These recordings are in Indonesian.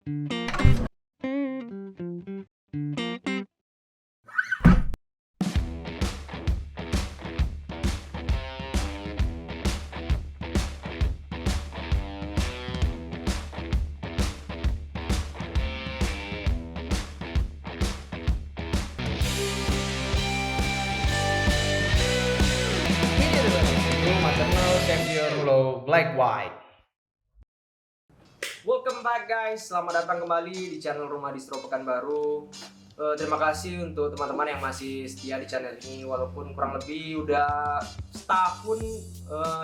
Maternal Savior Low Black White. Welcome back guys, selamat datang kembali di channel Rumah Distro Pekanbaru. Terima kasih untuk teman-teman yang masih setia di channel ini, walaupun kurang lebih udah setahun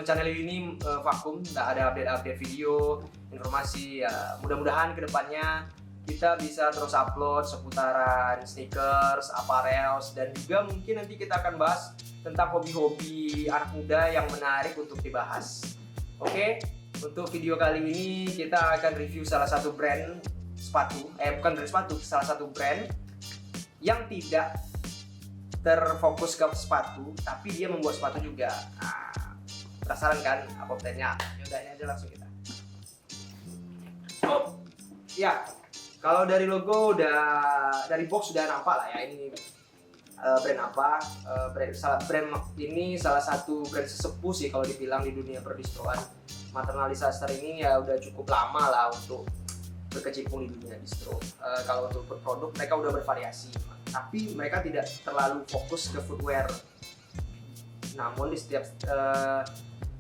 channel ini vakum, nggak ada update-update video, informasi. Ya, mudah-mudahan kedepannya kita bisa terus upload seputaran sneakers, apparels, dan juga mungkin nanti kita akan bahas tentang hobi-hobi anak muda yang menarik untuk dibahas. Oke, untuk video kali ini kita akan review salah satu brand sepatu, bukan brand sepatu, salah satu brand yang tidak terfokus ke sepatu, tapi dia membuat sepatu juga. Nah, penasaran kan apa brandnya? Yaudah, ini aja langsung kita. Oh, ya. Kalau dari logo dari box udah nampak lah ya, ini brand apa. Brand ini salah satu brand sesepuh sih kalau dibilang di dunia perdistroan. Maternal Disaster ini ya udah cukup lama lah untuk berkecimpung di dunia distro. Kalau untuk produk mereka udah bervariasi, tapi mereka tidak terlalu fokus ke footwear. Namun di setiap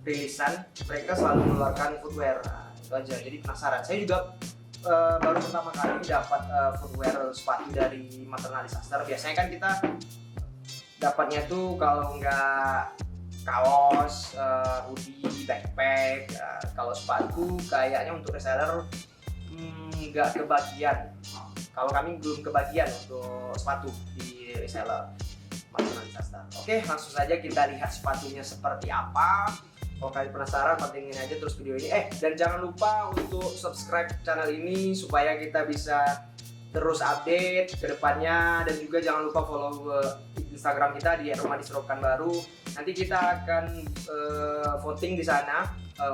rilisan mereka selalu mengeluarkan footwear. Nah, itu aja, jadi penasaran. Saya juga baru pertama kali dapat footwear sepatu dari Maternal Disaster. Biasanya kan kita dapatnya tuh kalau nggak kaos, hoodie, backpack. Kalau sepatu kayaknya untuk reseller nggak kebagian. Kalau kami belum kebagian untuk sepatu di reseller Maternal Disaster. Oke, langsung saja kita lihat sepatunya seperti apa. Kalau kalian penasaran, pantengin aja terus video ini. Dan jangan lupa untuk subscribe channel ini supaya kita bisa terus update ke depannya, dan juga jangan lupa follow Instagram kita di Rumah Distro Pekanbaru. Nanti kita akan voting di sana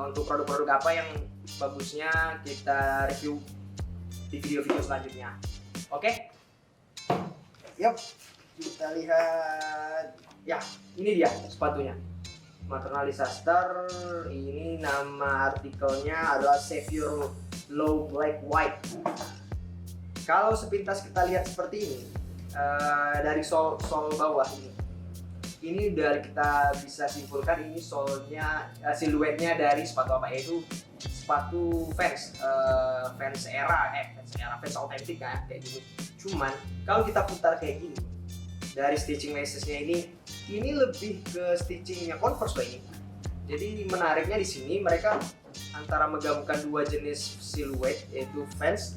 untuk produk-produk apa yang bagusnya kita review di video-video selanjutnya. Oke? Yuk, kita lihat. Ya, ini dia sepatunya. Maternal Disaster, ini nama artikelnya adalah Savior Low Black White. Kalau sepintas kita lihat seperti ini, dari sol bawah ini udah kita bisa simpulkan ini solnya, siluetnya dari sepatu apa, yaitu sepatu Vans, Vans autentik kan, kayak gini. Cuman kalau kita putar kayak gini, dari stitching lacesnya ini lebih ke stitchingnya Converse loh ini. Jadi menariknya di sini mereka antara menggabungkan dua jenis siluet, yaitu Vans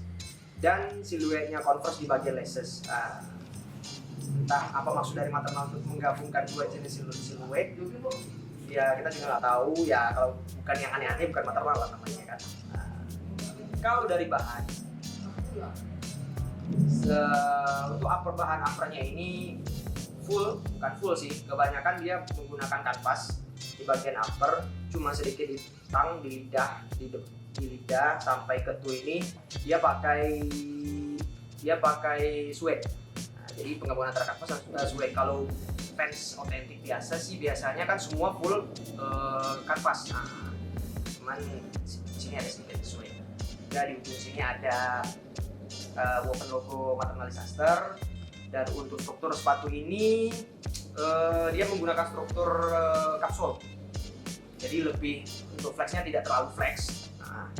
dan siluetnya Converse di bagian laces. Entah apa maksud dari Maternal untuk menggabungkan dua jenis siluet, ya kita juga nggak tahu ya. Kalau bukan yang aneh-aneh bukan Maternal lah namanya kan. Kalau dari bahan, untuk bahan uppernya ini bukan full sih, kebanyakan dia menggunakan kanvas di bagian upper, cuma sedikit di tang, di lidah sampai ke toe ini dia pakai suede. Nah, jadi penggabungan antara kanvas dan suede. Kalau Vans autentik biasa sih biasanya kan semua full kanvas. Nah, cuman sini ada sedikit suede. Dan di ujung sini ada woven logo Maternal Disaster. Dan untuk struktur sepatu ini dia menggunakan struktur kapsul, jadi lebih untuk flexnya tidak terlalu flex. Nah,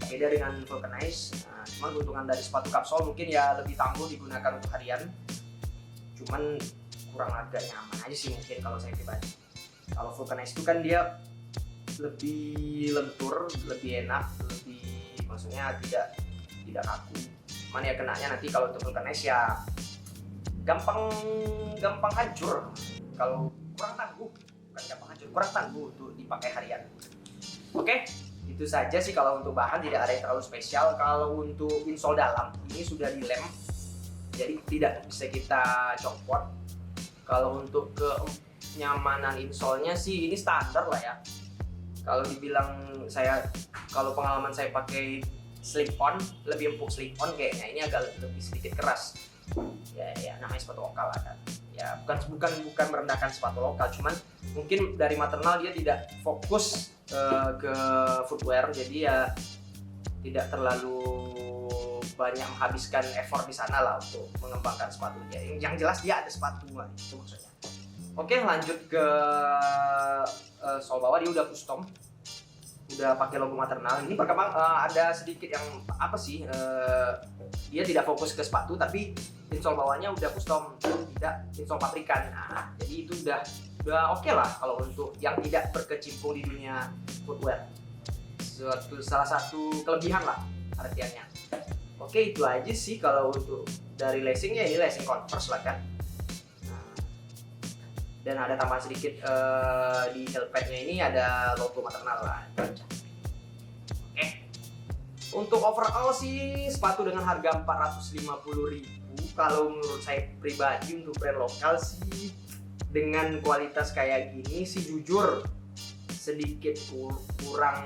beda dengan vulcanize. Nah, cuman keuntungan dari sepatu kapsul mungkin ya lebih tangguh digunakan untuk harian, cuman kurang agak nyaman aja sih mungkin kalau saya pribadi. Kalau vulcanize itu kan dia lebih lentur, lebih enak, maksudnya tidak kaku. Cuman ya kenanya nanti kalau untuk vulcanize ya gampang hancur kalau kurang tangguh. Bukan gampang hancur, kurang tangguh untuk dipakai harian. Oke, itu saja sih kalau untuk bahan, tidak ada yang terlalu spesial. Kalau untuk insole dalam ini sudah dilem, jadi tidak bisa kita copot. Kalau untuk kenyamanan insole-nya sih ini standar lah ya. Kalau dibilang kalau pengalaman saya pakai slip on, lebih empuk slip on kayaknya. Ini agak lebih sedikit keras. Ya namanya sepatu lokal lah kan. Ya bukan merendahkan sepatu lokal, cuman mungkin dari maternal dia tidak fokus ke footwear, jadi ya tidak terlalu banyak menghabiskan effort di sana lah untuk mengembangkan sepatunya. Yang jelas dia ada sepatu lah, itu maksudnya. Oke, lanjut ke sol bawah, dia udah custom, udah pakai logo maternal. Ini perkembangan ada sedikit yang apa sih, dia tidak fokus ke sepatu tapi insole bawahnya udah custom, tidak insole pabrikan. Nah, jadi itu udah oke lah kalau untuk yang tidak berkecimpung di dunia footwear. Salah satu kelebihan lah artiannya. Oke, itu aja sih kalau untuk dari lacingnya. Ini lacing Converse lah kan. Dan ada tambahan sedikit di heel padnya ini ada logo maternal lah. Oke. Untuk overall sih sepatu dengan harga 450.000 kalau menurut saya pribadi untuk brand lokal sih dengan kualitas kayak gini sih jujur sedikit kurang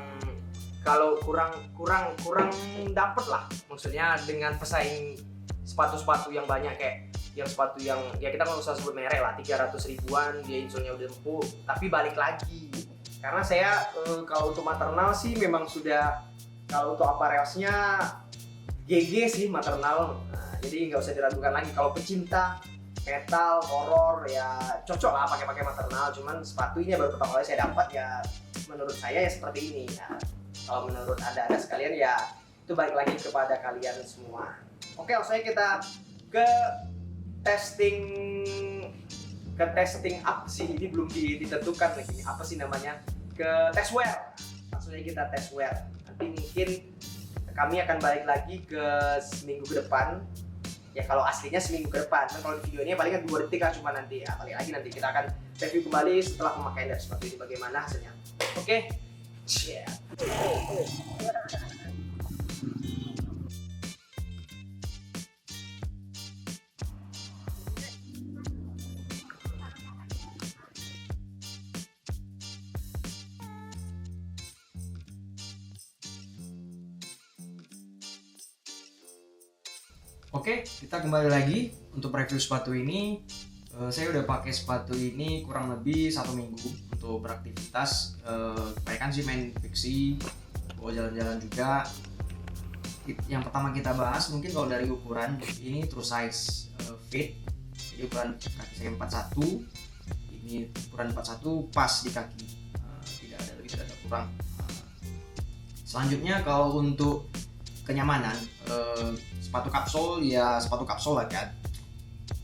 dapet lah. Maksudnya dengan pesaing sepatu-sepatu yang banyak kayak yang sepatu yang ya kita nggak usah sebut merek lah, 300 ribuan dia insolnya udah empuk, tapi balik lagi karena saya kalau untuk maternal sih memang sudah, kalau untuk apparelsnya GG sih maternal. Nah, jadi nggak usah diragukan lagi kalau pecinta metal horror ya cocok lah pakai maternal. Cuman sepatu ini baru pertama kali saya dapat, ya menurut saya ya seperti ini. Nah, kalau menurut ada sekalian ya itu balik lagi kepada kalian semua. Oke, langsung aja kita ke testing up sih, ini belum ditentukan lagi apa sih namanya, ke test wear. Langsung aja kita test wear. Nanti mungkin kami akan balik lagi ke seminggu ke depan. Ya kalau aslinya seminggu ke depan, kan kalau di videonya paling kan 2 detik lah, cuma nanti ya balik lagi nanti kita akan review kembali setelah pemakaian dari sepatu ini bagaimana hasilnya. Oke. Yeah. Oke, kita kembali lagi untuk review sepatu ini. Saya udah pakai sepatu ini kurang lebih 1 minggu untuk beraktivitas. Kebanyakan sih main fiksi, bawa jalan-jalan juga. Yang pertama kita bahas mungkin kalau dari ukuran, ini true size fit. Jadi ukuran kaki saya 41, ini ukuran 41 pas di kaki, tidak ada lebih, tidak ada kurang. Selanjutnya kalau untuk kenyamanan, sepatu kapsul ya sepatu kapsul lah kan.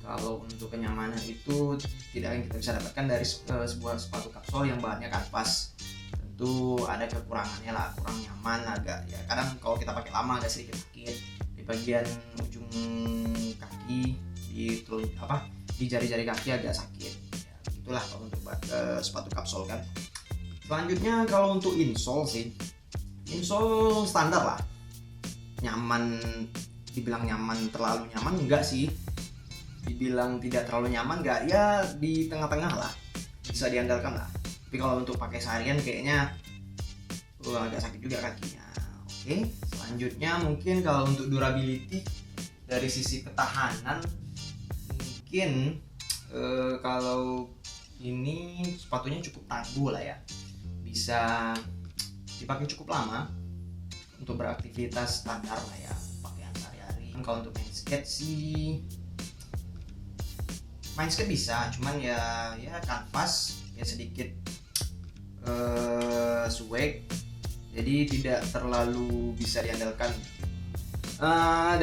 Kalau untuk kenyamanan itu tidak yang kita bisa dapatkan dari sebuah sepatu kapsul yang bahannya kanvas. Tentu ada kekurangannya lah, kurang nyaman agak ya. Kadang kalau kita pakai lama agak sedikit sakit di bagian ujung kaki, di jari-jari kaki agak sakit. Ya, itulah kalau untuk sepatu kapsul kan. Selanjutnya kalau untuk insole sih, insole standar lah. Nyaman, dibilang nyaman terlalu nyaman enggak sih, dibilang tidak terlalu nyaman enggak, ya di tengah-tengah lah, bisa diandalkan lah. Tapi kalau untuk pakai seharian kayaknya agak sakit juga kakinya. Oke, selanjutnya mungkin kalau untuk durability dari sisi ketahanan mungkin kalau ini sepatunya cukup tangguh lah ya, bisa dipakai cukup lama untuk beraktivitas standar lah ya, pakaian sehari-hari. Kalau untuk main skate sih, main skate bisa, cuman ya kanvas ya sedikit swag, jadi tidak terlalu bisa diandalkan.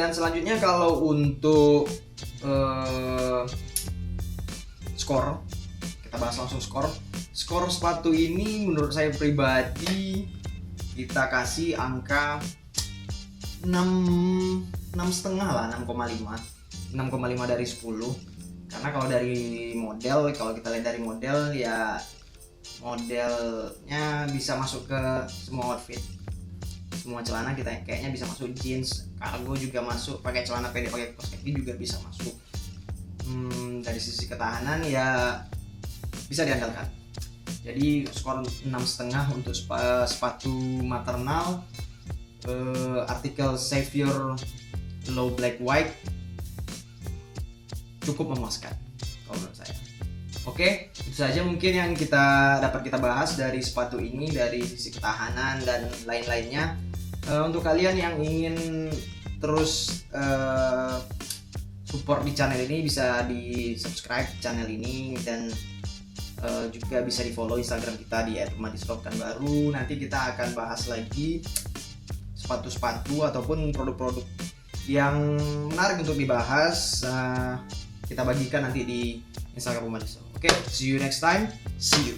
Dan selanjutnya kalau untuk skor, kita bahas langsung skor sepatu ini menurut saya pribadi kita kasih angka 6,5 lah, 6,5 dari 10. Karena kalau dari model, kalau kita lihat dari model ya modelnya bisa masuk ke semua outfit, semua celana kita kayaknya bisa masuk, jeans, cargo juga masuk, pakai celana pendek, pakai kaos kaki juga bisa masuk. Dari sisi ketahanan ya bisa diandalkan. Jadi skor 6,5 untuk sepatu maternal artikel Save Your Low Black White cukup memuaskan kalau menurut saya. Oke, itu saja mungkin yang dapat kita bahas dari sepatu ini, dari sisi ketahanan dan lain-lainnya. Untuk kalian yang ingin terus support di channel ini, bisa di subscribe channel ini, dan juga bisa di follow Instagram kita di @rumahdislopkanbaru. Nanti kita akan bahas lagi sepatu-sepatu ataupun produk-produk yang menarik untuk dibahas. Kita bagikan nanti di Instagram Rumah Dislop. Oke, see you next time. See you.